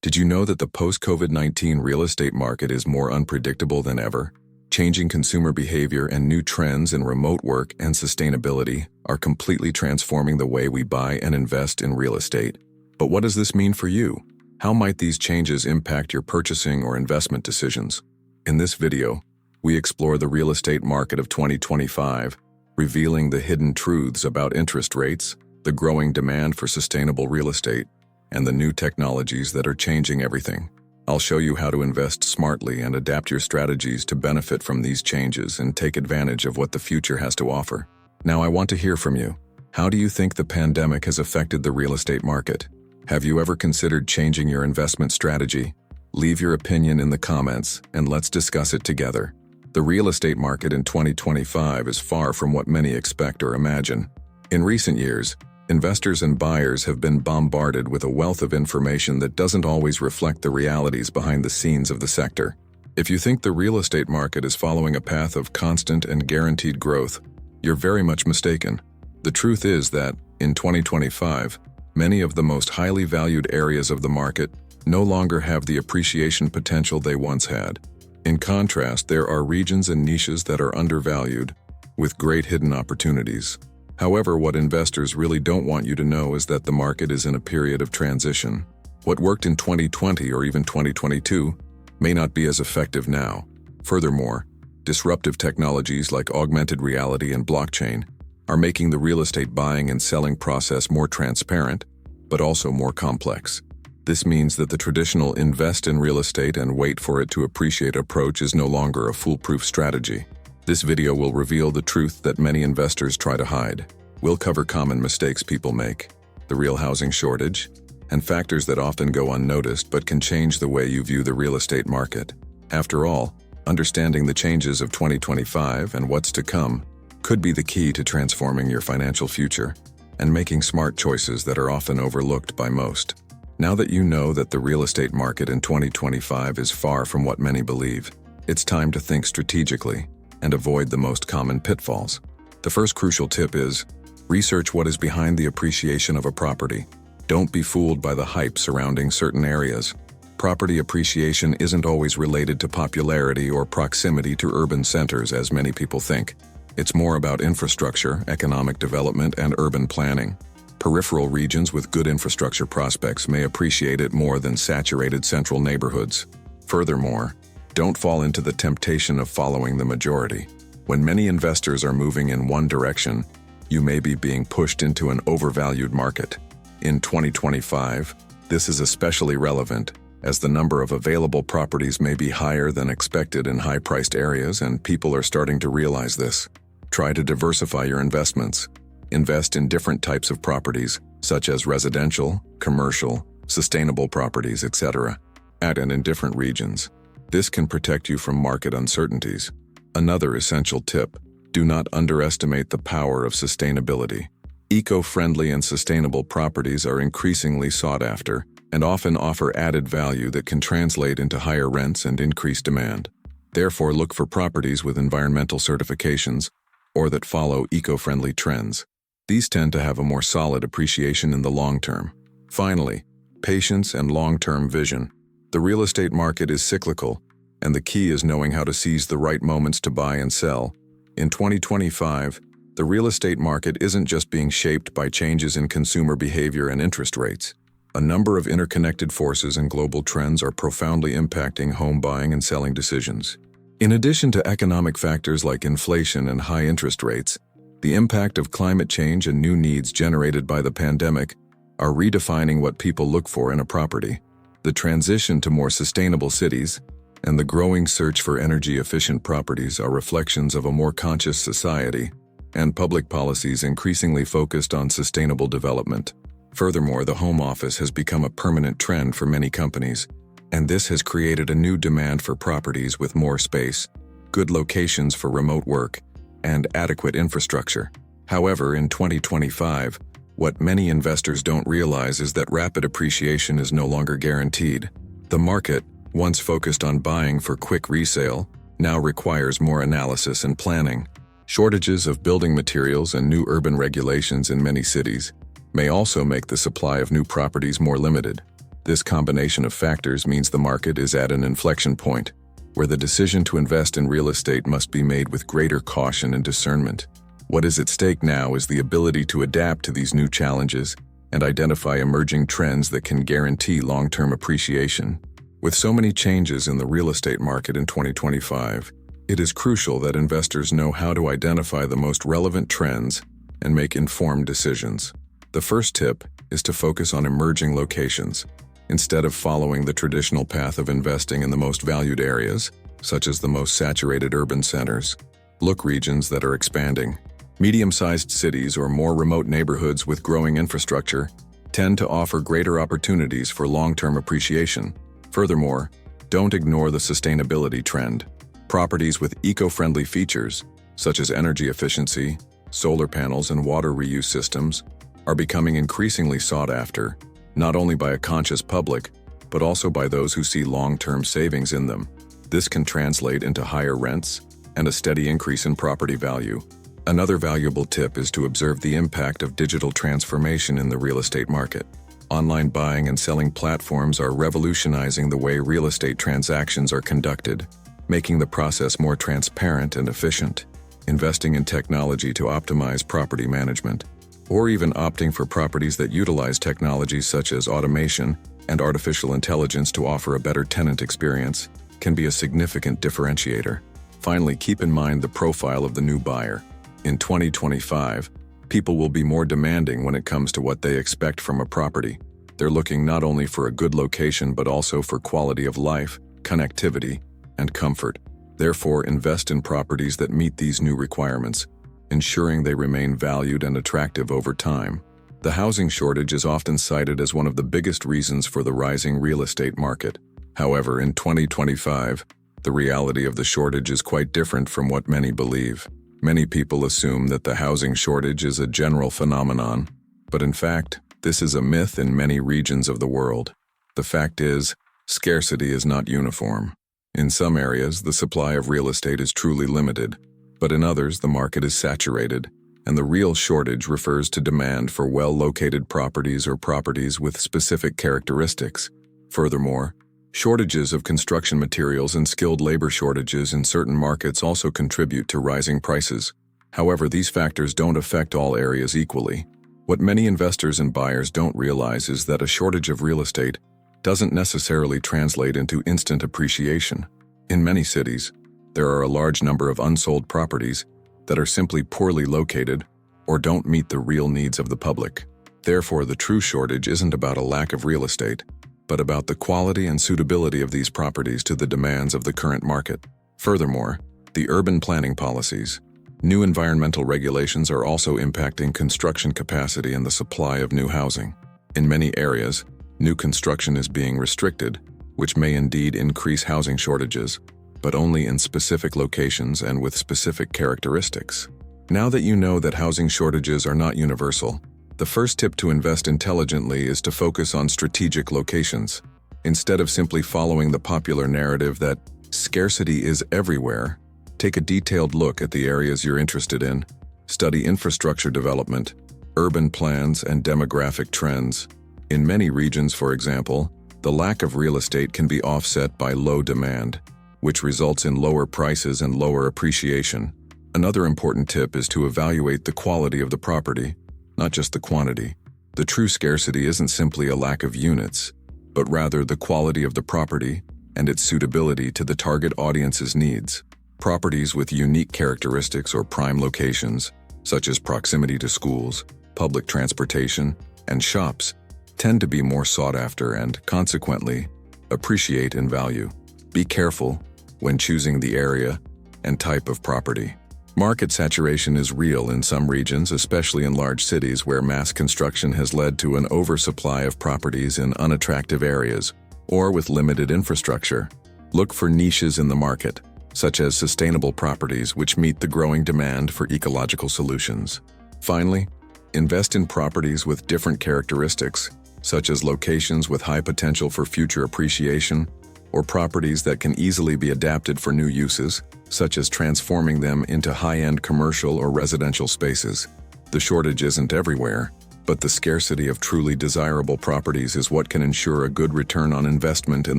Did you know that the post-COVID-19 real estate market is more unpredictable than ever? Changing consumer behavior and new trends in remote work and sustainability are completely transforming the way we buy and invest in real estate. But what does this mean for you? How might these changes impact your purchasing or investment decisions? In this video, we explore the real estate market of 2025, revealing the hidden truths about interest rates, the growing demand for sustainable real estate, and the new technologies that are changing everything. I'll show you how to invest smartly and adapt your strategies to benefit from these changes and take advantage of what the future has to offer. Now I want to hear from you. How do you think the pandemic has affected the real estate market? Have you ever considered changing your investment strategy? Leave your opinion in the comments and let's discuss it together. The real estate market in 2025 is far from what many expect or imagine. In recent years, investors and buyers have been bombarded with a wealth of information that doesn't always reflect the realities behind the scenes of the sector. If you think the real estate market is following a path of constant and guaranteed growth, you're very much mistaken. The truth is that, in 2025, many of the most highly valued areas of the market no longer have the appreciation potential they once had. In contrast, there are regions and niches that are undervalued, with great hidden opportunities. However, what investors really don't want you to know is that the market is in a period of transition. What worked in 2020 or even 2022 may not be as effective now. Furthermore, disruptive technologies like augmented reality and blockchain are making the real estate buying and selling process more transparent, but also more complex. This means that the traditional invest in real estate and wait for it to appreciate approach is no longer a foolproof strategy. This video will reveal the truth that many investors try to hide. We'll cover common mistakes people make, the real housing shortage, and factors that often go unnoticed but can change the way you view the real estate market. After all, understanding the changes of 2025 and what's to come could be the key to transforming your financial future and making smart choices that are often overlooked by most. Now that you know that the real estate market in 2025 is far from what many believe, it's time to think strategically and avoid the most common pitfalls. The first crucial tip is, research what is behind the appreciation of a property. Don't be fooled by the hype surrounding certain areas. Property appreciation isn't always related to popularity or proximity to urban centers as many people think. It's more about infrastructure, economic development, and urban planning. Peripheral regions with good infrastructure prospects may appreciate it more than saturated central neighborhoods. Furthermore, don't fall into the temptation of following the majority. When many investors are moving in one direction, you may be being pushed into an overvalued market. In 2025, this is especially relevant, as the number of available properties may be higher than expected in high-priced areas and people are starting to realize this. Try to diversify your investments. Invest in different types of properties, such as residential, commercial, sustainable properties, etc., and in different regions. This can protect you from market uncertainties. Another essential tip: do not underestimate the power of sustainability. Eco-friendly and sustainable properties are increasingly sought after and often offer added value that can translate into higher rents and increased demand. Therefore, look for properties with environmental certifications or that follow eco-friendly trends. These tend to have a more solid appreciation in the long term. Finally, patience and long-term vision. The real estate market is cyclical, and the key is knowing how to seize the right moments to buy and sell. In 2025, the real estate market isn't just being shaped by changes in consumer behavior and interest rates. A number of interconnected forces and global trends are profoundly impacting home buying and selling decisions. In addition to economic factors like inflation and high interest rates, the impact of climate change and new needs generated by the pandemic are redefining what people look for in a property. The transition to more sustainable cities and the growing search for energy-efficient properties are reflections of a more conscious society and public policies increasingly focused on sustainable development. Furthermore, the home office has become a permanent trend for many companies, and this has created a new demand for properties with more space, good locations for remote work, and adequate infrastructure. However, in 2025, what many investors don't realize is that rapid appreciation is no longer guaranteed. The market, once focused on buying for quick resale, now requires more analysis and planning. Shortages of building materials and new urban regulations in many cities may also make the supply of new properties more limited. This combination of factors means the market is at an inflection point, where the decision to invest in real estate must be made with greater caution and discernment. What is at stake now is the ability to adapt to these new challenges and identify emerging trends that can guarantee long-term appreciation. With so many changes in the real estate market in 2025, it is crucial that investors know how to identify the most relevant trends and make informed decisions. The first tip is to focus on emerging locations. Instead of following the traditional path of investing in the most valued areas, such as the most saturated urban centers, look regions that are expanding. Medium-sized cities or more remote neighborhoods with growing infrastructure tend to offer greater opportunities for long-term appreciation. Furthermore, don't ignore the sustainability trend. Properties with eco-friendly features, such as energy efficiency, solar panels, and water reuse systems, are becoming increasingly sought after, not only by a conscious public, but also by those who see long-term savings in them. This can translate into higher rents and a steady increase in property value. Another valuable tip is to observe the impact of digital transformation in the real estate market. Online buying and selling platforms are revolutionizing the way real estate transactions are conducted, making the process more transparent and efficient. Investing in technology to optimize property management, or even opting for properties that utilize technologies such as automation and artificial intelligence to offer a better tenant experience, can be a significant differentiator. Finally, keep in mind the profile of the new buyer. In 2025, people will be more demanding when it comes to what they expect from a property. They're looking not only for a good location but also for quality of life, connectivity, and comfort. Therefore, invest in properties that meet these new requirements, ensuring they remain valued and attractive over time. The housing shortage is often cited as one of the biggest reasons for the rising real estate market. However, in 2025, the reality of the shortage is quite different from what many believe. Many people assume that the housing shortage is a general phenomenon, but in fact, this is a myth in many regions of the world. The fact is, scarcity is not uniform. In some areas, the supply of real estate is truly limited, but in others, the market is saturated, and the real shortage refers to demand for well-located properties or properties with specific characteristics. Furthermore, shortages of construction materials and skilled labor shortages in certain markets also contribute to rising prices. However, these factors don't affect all areas equally. What many investors and buyers don't realize is that a shortage of real estate doesn't necessarily translate into instant appreciation. In many cities, there are a large number of unsold properties that are simply poorly located or don't meet the real needs of the public. Therefore, the true shortage isn't about a lack of real estate, but about the quality and suitability of these properties to the demands of the current market. Furthermore, the urban planning policies, new environmental regulations are also impacting construction capacity and the supply of new housing. In many areas, new construction is being restricted, which may indeed increase housing shortages, but only in specific locations and with specific characteristics. Now that you know that housing shortages are not universal, the first tip to invest intelligently is to focus on strategic locations. Instead of simply following the popular narrative that scarcity is everywhere, take a detailed look at the areas you're interested in. Study infrastructure development, urban plans, and demographic trends. In many regions, for example, the lack of real estate can be offset by low demand, which results in lower prices and lower appreciation. Another important tip is to evaluate the quality of the property, not just the quantity. The true scarcity isn't simply a lack of units, but rather the quality of the property and its suitability to the target audience's needs. Properties with unique characteristics or prime locations, such as proximity to schools, public transportation, and shops, tend to be more sought after and, consequently, appreciate in value. Be careful when choosing the area and type of property. Market saturation is real in some regions, especially in large cities where mass construction has led to an oversupply of properties in unattractive areas or with limited infrastructure. Look for niches in the market, such as sustainable properties which meet the growing demand for ecological solutions. Finally, invest in properties with different characteristics, such as locations with high potential for future appreciation, or properties that can easily be adapted for new uses, such as transforming them into high-end commercial or residential spaces. The shortage isn't everywhere, But the scarcity of truly desirable properties is what can ensure a good return on investment in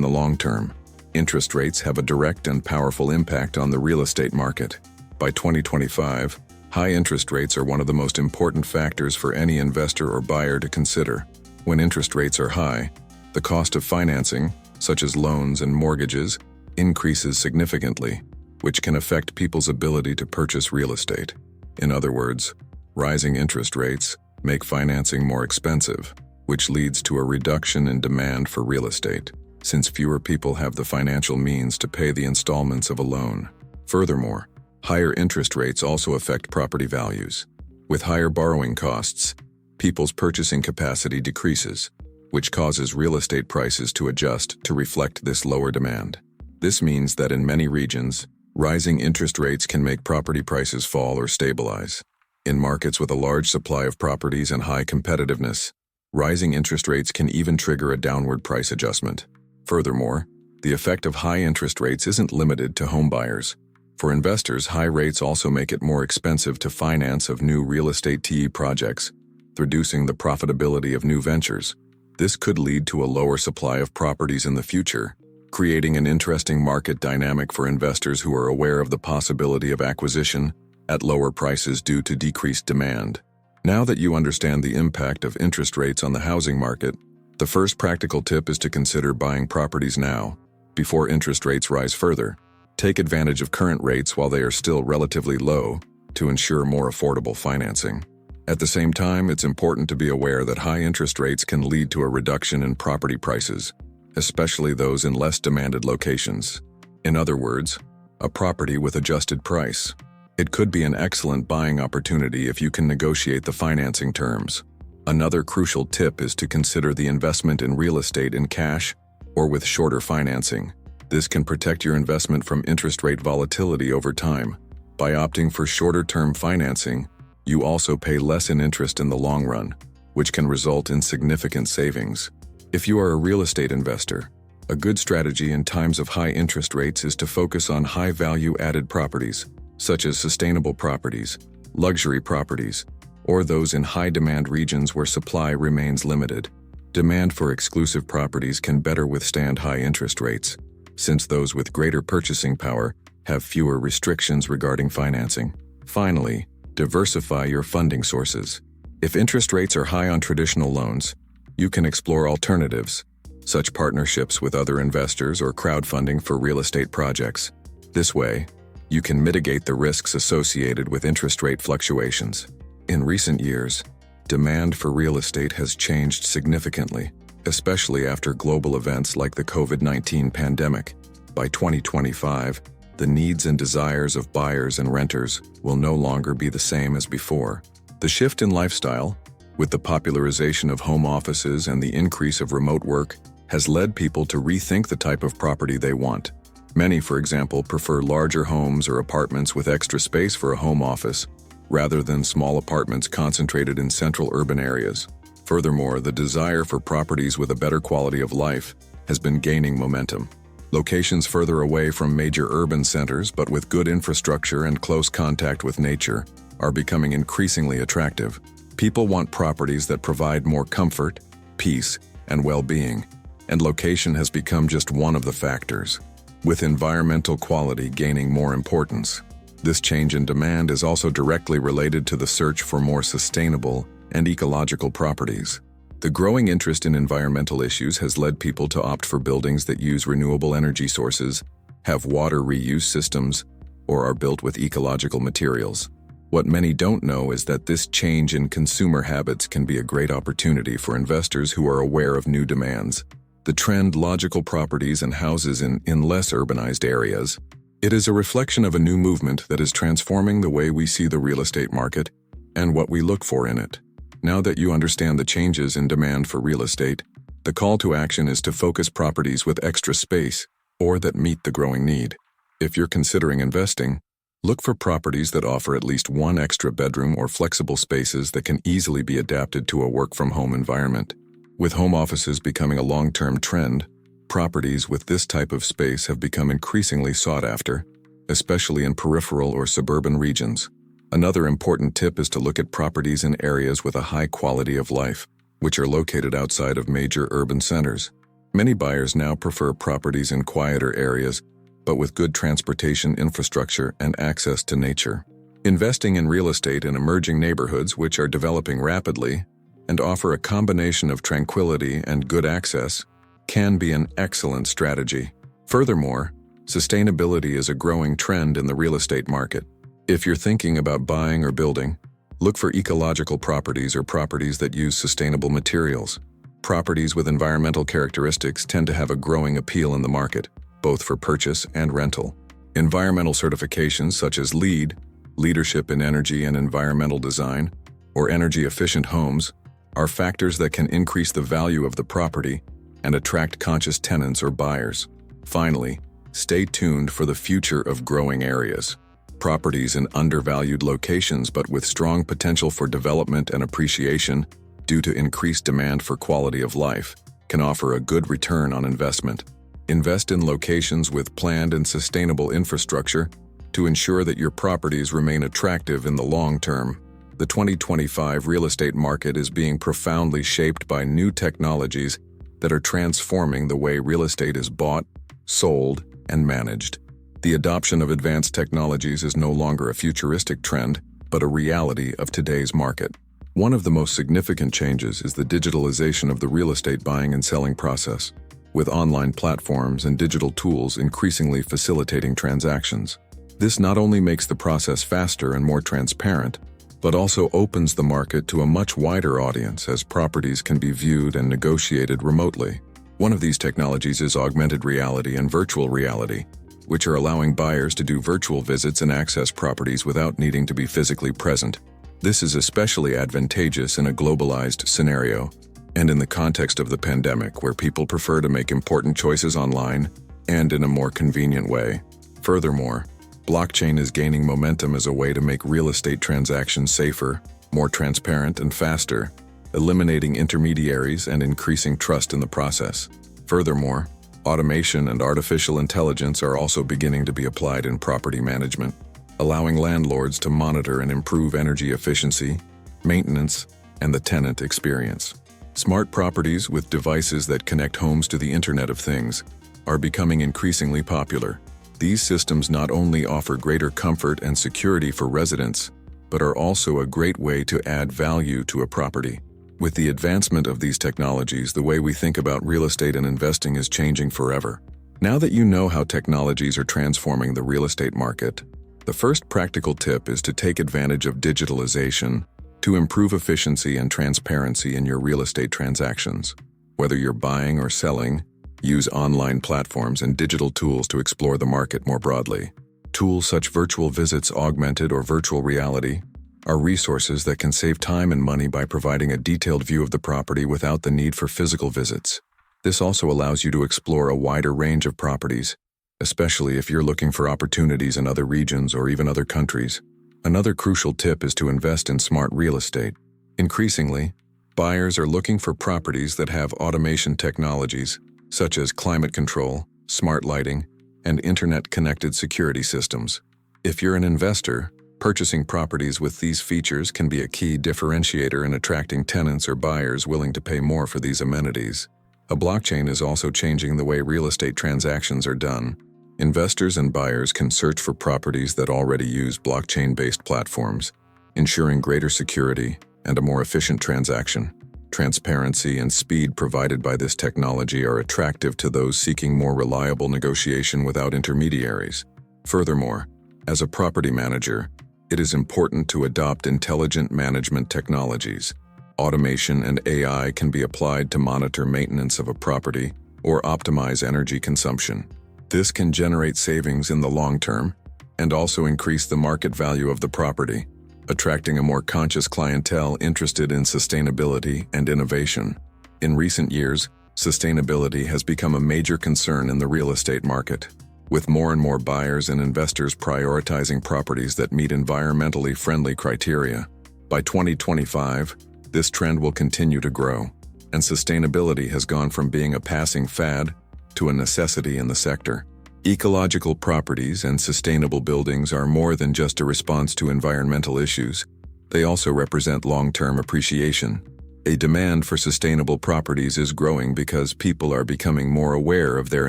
the long term. Interest rates have a direct and powerful impact on the real estate market. By 2025, high interest rates are one of the most important factors for any investor or buyer to consider. When interest rates are high, the cost of financing, such as loans and mortgages, increases significantly, which can affect people's ability to purchase real estate. In other words, rising interest rates make financing more expensive, which leads to a reduction in demand for real estate, since fewer people have the financial means to pay the installments of a loan. Furthermore, higher interest rates also affect property values. With higher borrowing costs, people's purchasing capacity decreases, which causes real estate prices to adjust to reflect this lower demand. This means that in many regions, rising interest rates can make property prices fall or stabilize. In markets with a large supply of properties and high competitiveness, rising interest rates can even trigger a downward price adjustment. Furthermore, the effect of high interest rates isn't limited to home buyers. For investors, high rates also make it more expensive to finance of new real estate projects, reducing the profitability of new ventures. This could lead to a lower supply of properties in the future, creating an interesting market dynamic for investors who are aware of the possibility of acquisition at lower prices due to decreased demand. Now that you understand the impact of interest rates on the housing market, the first practical tip is to consider buying properties now, before interest rates rise further. Take advantage of current rates while they are still relatively low to ensure more affordable financing. At the same time, it's important to be aware that high interest rates can lead to a reduction in property prices, especially those in less demanded locations. In other words, a property with adjusted price. It could be an excellent buying opportunity if you can negotiate the financing terms. Another crucial tip is to consider the investment in real estate in cash or with shorter financing. This can protect your investment from interest rate volatility over time. By opting for shorter-term financing, you also pay less in interest in the long run, which can result in significant savings. If you are a real estate investor, a good strategy in times of high interest rates is to focus on high-value-added properties, such as sustainable properties, luxury properties, or those in high-demand regions where supply remains limited. Demand for exclusive properties can better withstand high interest rates, since those with greater purchasing power have fewer restrictions regarding financing. Finally, diversify your funding sources. If interest rates are high on traditional loans, you can explore alternatives, such partnerships with other investors or crowdfunding for real estate projects. This way, you can mitigate the risks associated with interest rate fluctuations. In recent years, demand for real estate has changed significantly, especially after global events like the COVID-19 pandemic. By 2025, the needs and desires of buyers and renters will no longer be the same as before. The shift in lifestyle, with the popularization of home offices and the increase of remote work, has led people to rethink the type of property they want. Many, for example, prefer larger homes or apartments with extra space for a home office, rather than small apartments concentrated in central urban areas. Furthermore, the desire for properties with a better quality of life has been gaining momentum. Locations further away from major urban centers but with good infrastructure and close contact with nature are becoming increasingly attractive. People want properties that provide more comfort, peace, and well-being, and location has become just one of the factors, with environmental quality gaining more importance. This change in demand is also directly related to the search for more sustainable and ecological properties. The growing interest in environmental issues has led people to opt for buildings that use renewable energy sources, have water reuse systems, or are built with ecological materials. What many don't know is that this change in consumer habits can be a great opportunity for investors who are aware of new demands. The trend logical properties and houses in less urbanized areas. It is a reflection of a new movement that is transforming the way we see the real estate market and what we look for in it. Now that you understand the changes in demand for real estate, the call to action is to focus properties with extra space or that meet the growing need. If you're considering investing, look for properties that offer at least one extra bedroom or flexible spaces that can easily be adapted to a work-from-home environment. With home offices becoming a long-term trend, properties with this type of space have become increasingly sought after, especially in peripheral or suburban regions. Another important tip is to look at properties in areas with a high quality of life, which are located outside of major urban centers. Many buyers now prefer properties in quieter areas, but with good transportation infrastructure and access to nature. Investing in real estate in emerging neighborhoods which are developing rapidly and offer a combination of tranquility and good access can be an excellent strategy. Furthermore, sustainability is a growing trend in the real estate market. If you're thinking about buying or building, look for ecological properties or properties that use sustainable materials. Properties with environmental characteristics tend to have a growing appeal in the market, both for purchase and rental. Environmental certifications such as LEED, Leadership in Energy and Environmental Design, or energy-efficient homes, are factors that can increase the value of the property and attract conscious tenants or buyers. Finally, stay tuned for the future of growing areas. Properties in undervalued locations but with strong potential for development and appreciation due to increased demand for quality of life can offer a good return on investment. Invest in locations with planned and sustainable infrastructure to ensure that your properties remain attractive in the long term. The 2025 real estate market is being profoundly shaped by new technologies that are transforming the way real estate is bought, sold, and managed. The adoption of advanced technologies is no longer a futuristic trend, but a reality of today's market. One of the most significant changes is the digitalization of the real estate buying and selling process, with online platforms and digital tools increasingly facilitating transactions. This not only makes the process faster and more transparent, but also opens the market to a much wider audience as properties can be viewed and negotiated remotely. One of these technologies is augmented reality and virtual reality, which are allowing buyers to do virtual visits and access properties without needing to be physically present. This is especially advantageous in a globalized scenario and in the context of the pandemic, where people prefer to make important choices online and in a more convenient way. Furthermore, blockchain is gaining momentum as a way to make real estate transactions safer, more transparent, and faster, eliminating intermediaries and increasing trust in the process. Furthermore, automation and artificial intelligence are also beginning to be applied in property management, allowing landlords to monitor and improve energy efficiency, maintenance, and the tenant experience. Smart properties with devices that connect homes to the Internet of Things are becoming increasingly popular. These systems not only offer greater comfort and security for residents, but are also a great way to add value to a property. With the advancement of these technologies, the way we think about real estate and investing is changing forever. Now that you know how technologies are transforming the real estate market, the first practical tip is to take advantage of digitalization to improve efficiency and transparency in your real estate transactions. Whether you're buying or selling, use online platforms and digital tools to explore the market more broadly. Tools such as virtual visits, augmented or virtual reality, are resources that can save time and money by providing a detailed view of the property without the need for physical visits. This also allows you to explore a wider range of properties, especially if you're looking for opportunities in other regions or even other countries. Another crucial tip is to invest in smart real estate. Increasingly, buyers are looking for properties that have automation technologies, such as climate control, smart lighting, and internet-connected security systems. If you're an investor, purchasing properties with these features can be a key differentiator in attracting tenants or buyers willing to pay more for these amenities. A blockchain is also changing the way real estate transactions are done. Investors and buyers can search for properties that already use blockchain-based platforms, ensuring greater security and a more efficient transaction. Transparency and speed provided by this technology are attractive to those seeking more reliable negotiation without intermediaries. Furthermore, as a property manager, it is important to adopt intelligent management technologies. Automation and AI can be applied to monitor maintenance of a property or optimize energy consumption. This can generate savings in the long term and also increase the market value of the property, attracting a more conscious clientele interested in sustainability and innovation. In recent years, sustainability has become a major concern in the real estate market, with more and more buyers and investors prioritizing properties that meet environmentally friendly criteria. By 2025, this trend will continue to grow, and sustainability has gone from being a passing fad to a necessity in the sector. Ecological properties and sustainable buildings are more than just a response to environmental issues. They also represent long-term appreciation. A demand for sustainable properties is growing because people are becoming more aware of their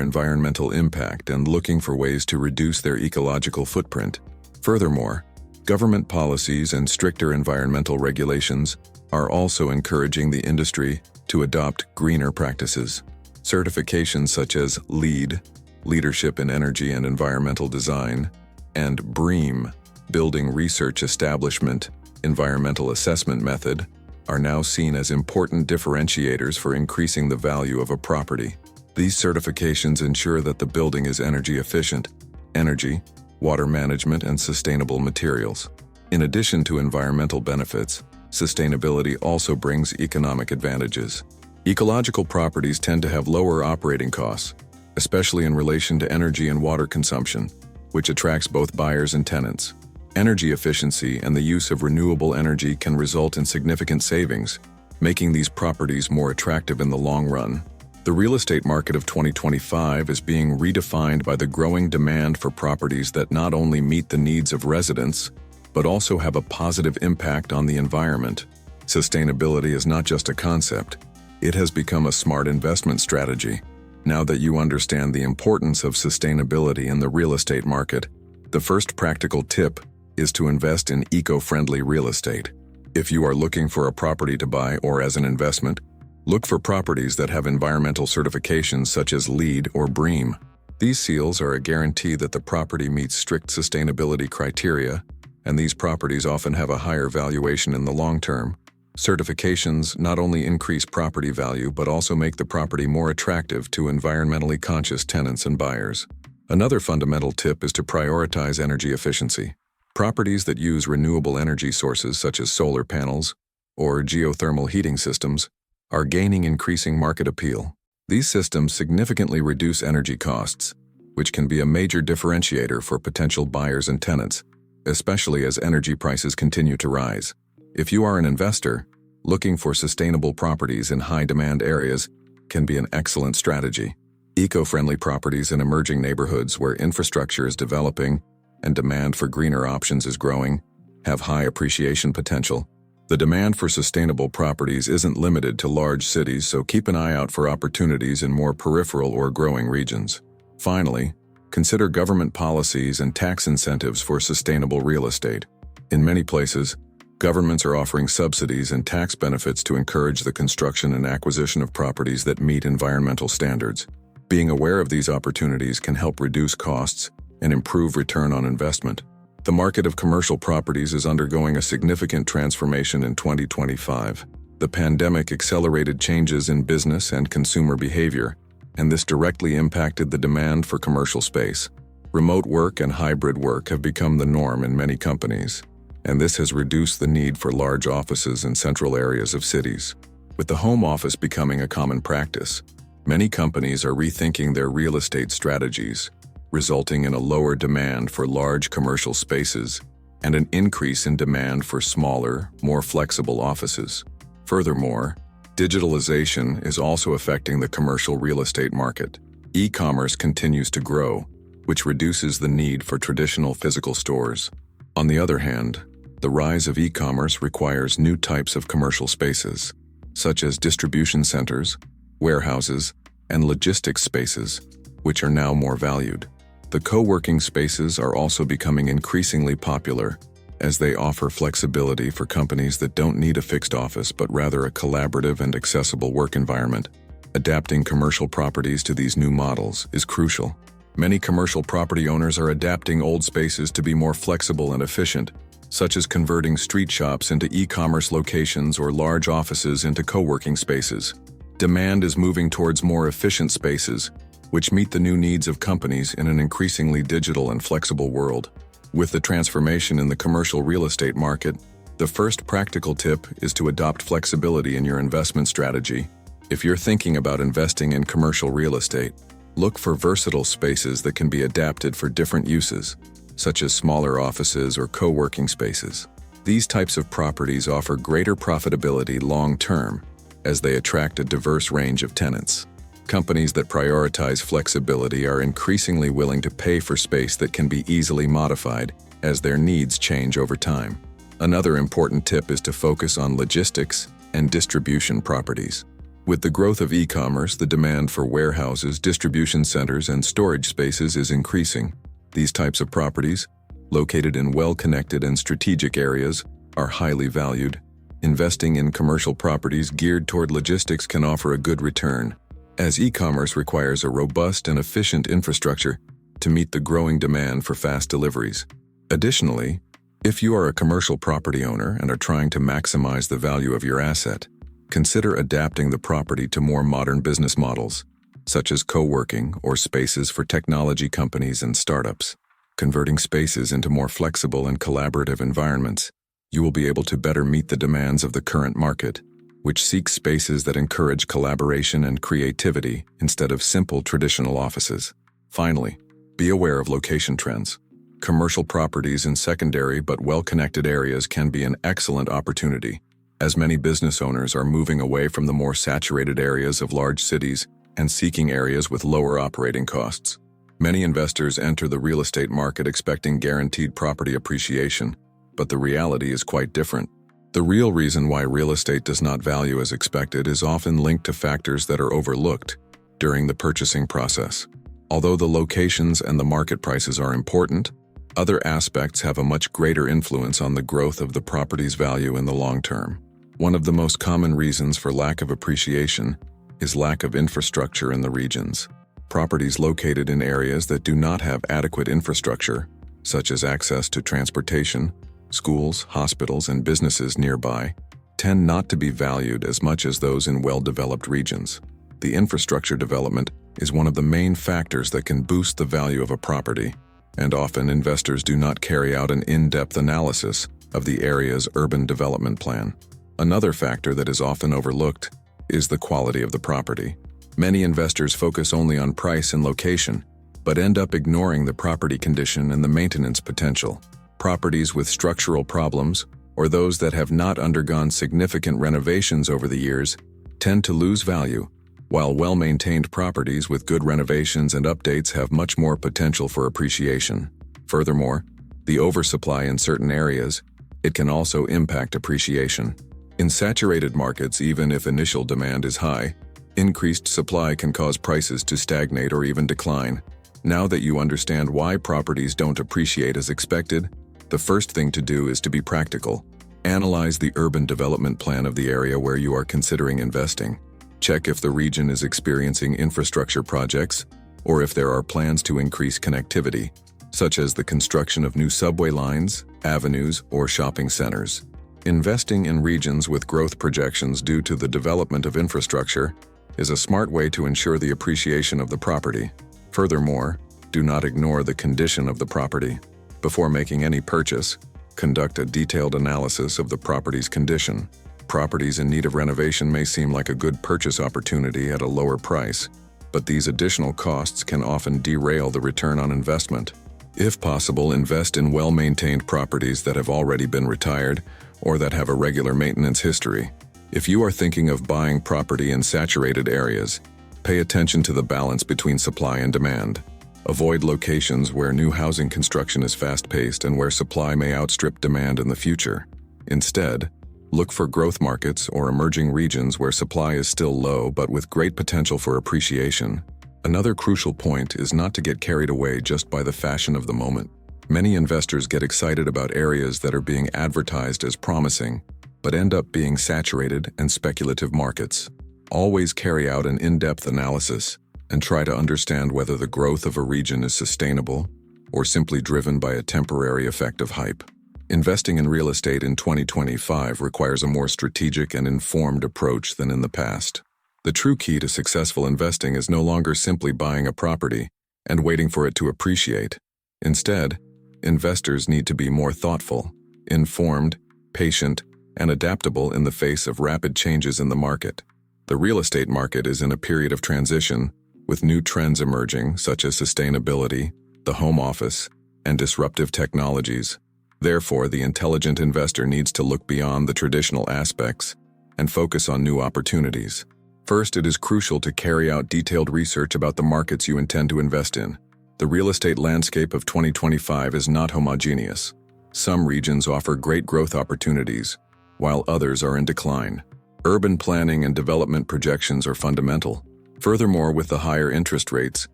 environmental impact and looking for ways to reduce their ecological footprint. Furthermore, government policies and stricter environmental regulations are also encouraging the industry to adopt greener practices. Certifications such as LEED, Leadership in Energy and Environmental Design, and BREEAM, Building Research Establishment Environmental Assessment Method, are now seen as important differentiators for increasing the value of a property. These certifications ensure that the building is energy efficient, energy, water management, and sustainable materials. In addition to environmental benefits, sustainability also brings economic advantages. Ecological properties tend to have lower operating costs, especially in relation to energy and water consumption, which attracts both buyers and tenants. Energy efficiency and the use of renewable energy can result in significant savings, making these properties more attractive in the long run. The real estate market of 2025 is being redefined by the growing demand for properties that not only meet the needs of residents, but also have a positive impact on the environment. Sustainability is not just a concept, it has become a smart investment strategy. Now that you understand the importance of sustainability in the real estate market, the first practical tip is to invest in eco-friendly real estate. If you are looking for a property to buy or as an investment, look for properties that have environmental certifications such as LEED or BREEAM. These seals are a guarantee that the property meets strict sustainability criteria, and these properties often have a higher valuation in the long term. Certifications not only increase property value but also make the property more attractive to environmentally conscious tenants and buyers. Another fundamental tip is to prioritize energy efficiency. Properties that use renewable energy sources such as solar panels or geothermal heating systems are gaining increasing market appeal. These systems significantly reduce energy costs, which can be a major differentiator for potential buyers and tenants, especially as energy prices continue to rise. If you are an investor, looking for sustainable properties in high-demand areas can be an excellent strategy. Eco-friendly properties in emerging neighborhoods where infrastructure is developing and demand for greener options is growing have high appreciation potential. The demand for sustainable properties isn't limited to large cities, so keep an eye out for opportunities in more peripheral or growing regions. Finally, consider government policies and tax incentives for sustainable real estate. In many places, governments are offering subsidies and tax benefits to encourage the construction and acquisition of properties that meet environmental standards. Being aware of these opportunities can help reduce costs and improve return on investment. The market of commercial properties is undergoing a significant transformation in 2025. The pandemic accelerated changes in business and consumer behavior, and this directly impacted the demand for commercial space. Remote work and hybrid work have become the norm in many companies, and this has reduced the need for large offices in central areas of cities. With the home office becoming a common practice, many companies are rethinking their real estate strategies, resulting in a lower demand for large commercial spaces and an increase in demand for smaller, more flexible offices. Furthermore, digitalization is also affecting the commercial real estate market. E-commerce continues to grow, which reduces the need for traditional physical stores. On the other hand, the rise of e-commerce requires new types of commercial spaces, such as distribution centers, warehouses, and logistics spaces, which are now more valued. The co-working spaces are also becoming increasingly popular, as they offer flexibility for companies that don't need a fixed office but rather a collaborative and accessible work environment. Adapting commercial properties to these new models is crucial. Many commercial property owners are adapting old spaces to be more flexible and efficient, such as converting street shops into e-commerce locations or large offices into co-working spaces. Demand is moving towards more efficient spaces, which meet the new needs of companies in an increasingly digital and flexible world. With the transformation in the commercial real estate market, the first practical tip is to adopt flexibility in your investment strategy. If you're thinking about investing in commercial real estate, look for versatile spaces that can be adapted for different uses, such as smaller offices or co-working spaces. These types of properties offer greater profitability long-term, as they attract a diverse range of tenants. Companies that prioritize flexibility are increasingly willing to pay for space that can be easily modified as their needs change over time. Another important tip is to focus on logistics and distribution properties. With the growth of e-commerce, the demand for warehouses, distribution centers, and storage spaces is increasing. These types of properties, located in well-connected and strategic areas, are highly valued. Investing in commercial properties geared toward logistics can offer a good return, as e-commerce requires a robust and efficient infrastructure to meet the growing demand for fast deliveries. Additionally, if you are a commercial property owner and are trying to maximize the value of your asset, consider adapting the property to more modern business models, such as co-working or spaces for technology companies and startups. Converting spaces into more flexible and collaborative environments, you will be able to better meet the demands of the current market, which seeks spaces that encourage collaboration and creativity instead of simple traditional offices. Finally, be aware of location trends. Commercial properties in secondary but well-connected areas can be an excellent opportunity, as many business owners are moving away from the more saturated areas of large cities and seeking areas with lower operating costs. Many investors enter the real estate market expecting guaranteed property appreciation, but the reality is quite different. The real reason why real estate does not value as expected is often linked to factors that are overlooked during the purchasing process. Although the locations and the market prices are important, other aspects have a much greater influence on the growth of the property's value in the long term. One of the most common reasons for lack of appreciation is lack of infrastructure in the regions. Properties located in areas that do not have adequate infrastructure, such as access to transportation, schools, hospitals, and businesses nearby, tend not to be valued as much as those in well-developed regions. The infrastructure development is one of the main factors that can boost the value of a property, and often investors do not carry out an in-depth analysis of the area's urban development plan. Another factor that is often overlooked is the quality of the property. Many investors focus only on price and location, but end up ignoring the property condition and the maintenance potential. Properties with structural problems, or those that have not undergone significant renovations over the years, tend to lose value, while well-maintained properties with good renovations and updates have much more potential for appreciation. Furthermore, the oversupply in certain areas, it can also impact appreciation. In saturated markets, even if initial demand is high, increased supply can cause prices to stagnate or even decline. Now that you understand why properties don't appreciate as expected, the first thing to do is to be practical. Analyze the urban development plan of the area where you are considering investing. Check if the region is experiencing infrastructure projects, or if there are plans to increase connectivity, such as the construction of new subway lines, avenues, or shopping centers. Investing in regions with growth projections due to the development of infrastructure is a smart way to ensure the appreciation of the property. Furthermore, do not ignore the condition of the property. Before making any purchase, conduct a detailed analysis of the property's condition. Properties in need of renovation may seem like a good purchase opportunity at a lower price, but these additional costs can often derail the return on investment. If possible, invest in well-maintained properties that have already been retired or that have a regular maintenance history. If you are thinking of buying property in saturated areas, pay attention to the balance between supply and demand. Avoid locations where new housing construction is fast-paced and where supply may outstrip demand in the future. Instead, look for growth markets or emerging regions where supply is still low but with great potential for appreciation. Another crucial point is not to get carried away just by the fashion of the moment. Many investors get excited about areas that are being advertised as promising, but end up being saturated and speculative markets. Always carry out an in-depth analysis and try to understand whether the growth of a region is sustainable or simply driven by a temporary effect of hype. Investing in real estate in 2025 requires a more strategic and informed approach than in the past. The true key to successful investing is no longer simply buying a property and waiting for it to appreciate. Instead, investors need to be more thoughtful, informed, patient, and adaptable in the face of rapid changes in the market. The real estate market is in a period of transition, with new trends emerging such as sustainability, the home office, and disruptive technologies. Therefore, the intelligent investor needs to look beyond the traditional aspects and focus on new opportunities. First, it is crucial to carry out detailed research about the markets you intend to invest in. The real estate landscape of 2025 is not homogeneous. Some regions offer great growth opportunities, while others are in decline. Urban planning and development projections are fundamental. Furthermore, with the higher interest rates,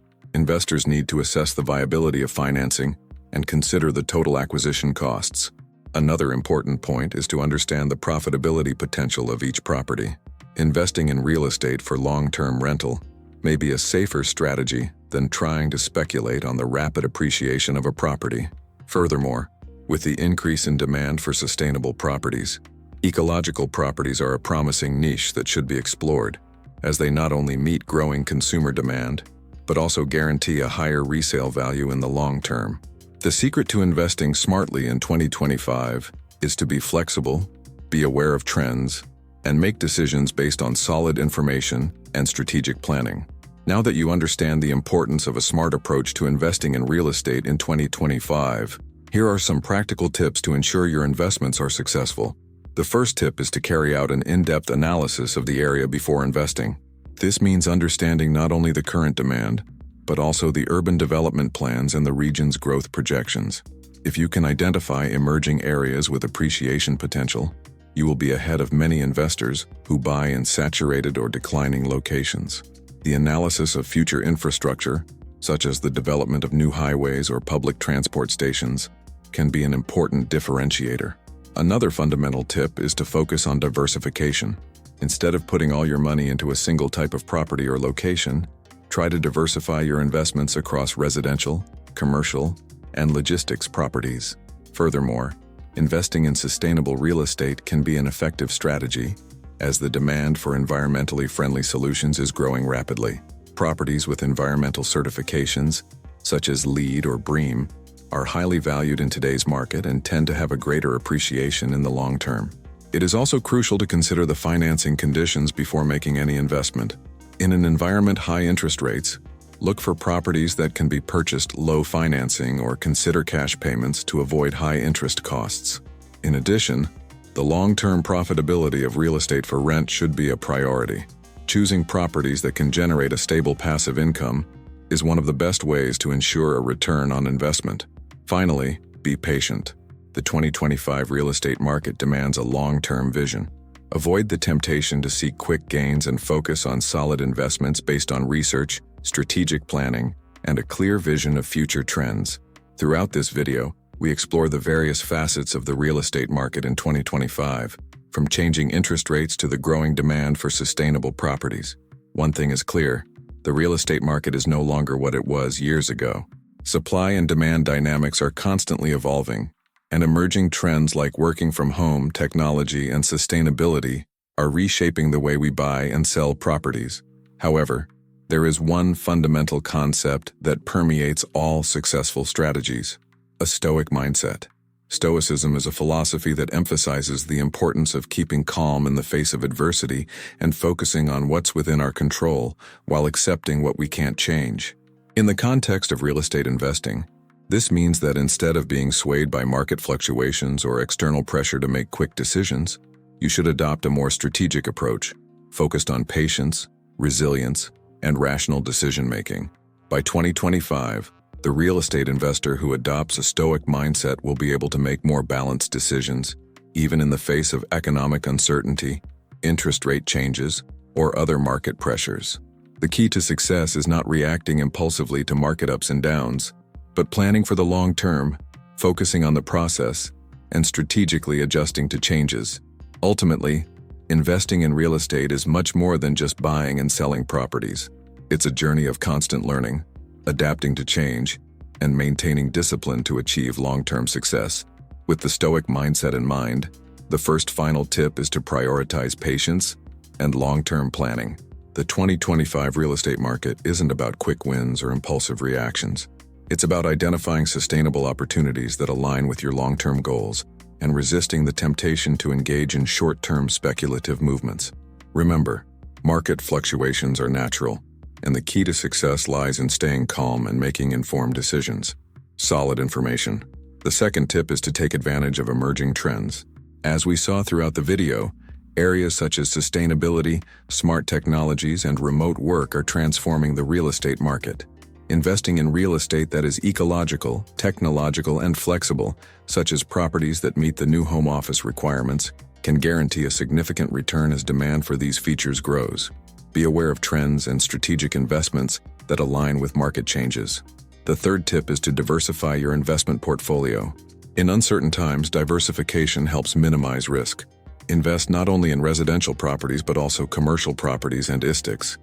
investors need to assess the viability of financing and consider the total acquisition costs. Another important point is to understand the profitability potential of each property. Investing in real estate for long-term rental may be a safer strategy than trying to speculate on the rapid appreciation of a property. Furthermore, with the increase in demand for sustainable properties, ecological properties are a promising niche that should be explored, as they not only meet growing consumer demand, but also guarantee a higher resale value in the long term. The secret to investing smartly in 2025 is to be flexible, be aware of trends, and make decisions based on solid information and strategic planning. Now that you understand the importance of a smart approach to investing in real estate in 2025, here are some practical tips to ensure your investments are successful. The first tip is to carry out an in-depth analysis of the area before investing. This means understanding not only the current demand, but also the urban development plans and the region's growth projections. If you can identify emerging areas with appreciation potential, you will be ahead of many investors who buy in saturated or declining locations. The analysis of future infrastructure, such as the development of new highways or public transport stations, can be an important differentiator. Another fundamental tip is to focus on diversification. Instead of putting all your money into a single type of property or location, try to diversify your investments across residential, commercial, and logistics properties. Furthermore, investing in sustainable real estate can be an effective strategy, as the demand for environmentally friendly solutions is growing rapidly. Properties with environmental certifications, such as LEED or BREEAM, are highly valued in today's market and tend to have a greater appreciation in the long term. It is also crucial to consider the financing conditions before making any investment. In an environment high interest rates, look for properties that can be purchased low financing or consider cash payments to avoid high interest costs. In addition, the long-term profitability of real estate for rent should be a priority. Choosing properties that can generate a stable passive income is one of the best ways to ensure a return on investment. Finally, be patient. The 2025 real estate market demands a long-term vision. Avoid the temptation to seek quick gains and focus on solid investments based on research, strategic planning, and a clear vision of future trends. Throughout this video, we explore the various facets of the real estate market in 2025, from changing interest rates to the growing demand for sustainable properties. One thing is clear: the real estate market is no longer what it was years ago. Supply and demand dynamics are constantly evolving, and emerging trends like working from home, technology, and sustainability are reshaping the way we buy and sell properties. However, there is one fundamental concept that permeates all successful strategies: a Stoic mindset. Stoicism is a philosophy that emphasizes the importance of keeping calm in the face of adversity and focusing on what's within our control while accepting what we can't change. In the context of real estate investing, this means that instead of being swayed by market fluctuations or external pressure to make quick decisions, you should adopt a more strategic approach, focused on patience, resilience, and rational decision-making. By 2025, the real estate investor who adopts a Stoic mindset will be able to make more balanced decisions, even in the face of economic uncertainty, interest rate changes, or other market pressures. The key to success is not reacting impulsively to market ups and downs, but planning for the long term, focusing on the process, and strategically adjusting to changes. Ultimately, investing in real estate is much more than just buying and selling properties. It's a journey of constant learning, adapting to change, and maintaining discipline to achieve long-term success. With the Stoic mindset in mind, the first final tip is to prioritize patience and long-term planning. The 2025 real estate market isn't about quick wins or impulsive reactions. It's about identifying sustainable opportunities that align with your long-term goals and resisting the temptation to engage in short-term speculative movements. Remember, market fluctuations are natural, and the key to success lies in staying calm and making informed decisions. Solid information. The second tip is to take advantage of emerging trends. As we saw throughout the video, Areas such as sustainability, smart technologies, and remote work are transforming the real estate market. Investing in real estate that is ecological, technological, and flexible, such as properties that meet the new home office requirements, can guarantee a significant return as demand for these features grows. Be aware of trends and strategic investments that align with market changes. The third tip is to diversify your investment portfolio. In uncertain times, diversification helps minimize risk. Invest not only in residential properties but also commercial properties and ISTICs,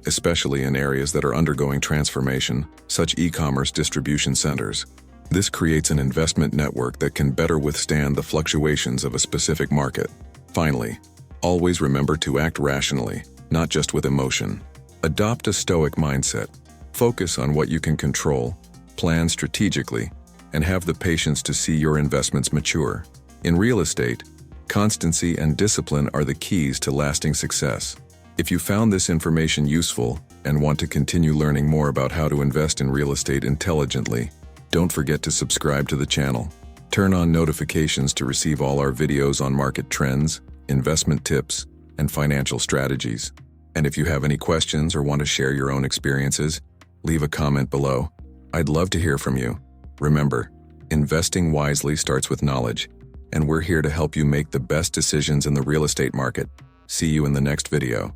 especially in areas that are undergoing transformation, such e-commerce distribution centers. This creates an investment network that can better withstand the fluctuations of a specific market. Finally, always remember to act rationally, not just with emotion. Adopt a Stoic mindset. Focus on what you can control, plan strategically, and have the patience to see your investments mature. In real estate, constancy and discipline are the keys to lasting success. If you found this information useful and want to continue learning more about how to invest in real estate intelligently, don't forget to subscribe to the channel. Turn on notifications to receive all our videos on market trends, investment tips, and financial strategies. And if you have any questions or want to share your own experiences, leave a comment below. I'd love to hear from you. Remember, investing wisely starts with knowledge, and we're here to help you make the best decisions in the real estate market. See you in the next video.